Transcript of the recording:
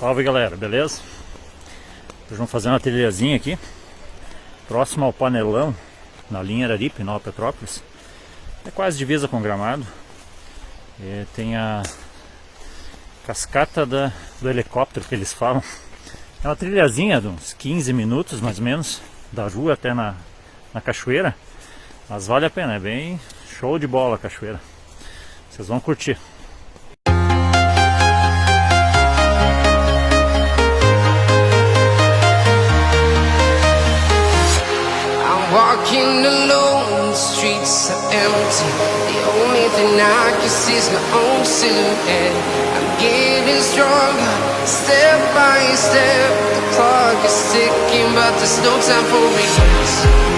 Salve galera, beleza? Hoje vamos fazer uma trilhazinha aqui próximo ao Panelão, na linha Araripe, Nova Petrópolis. É quase divisa com Gramado. Tem a Cascata do Helicóptero, que eles falam. É uma trilhazinha de uns 15 minutos mais ou menos, da rua até na cachoeira. Mas vale a pena, é bem show de bola a cachoeira. Vocês vão curtir. Walking alone, the streets are empty. The only thing I can see is my own silhouette. I'm getting stronger, step by step. The clock is ticking, but there's no time for regrets.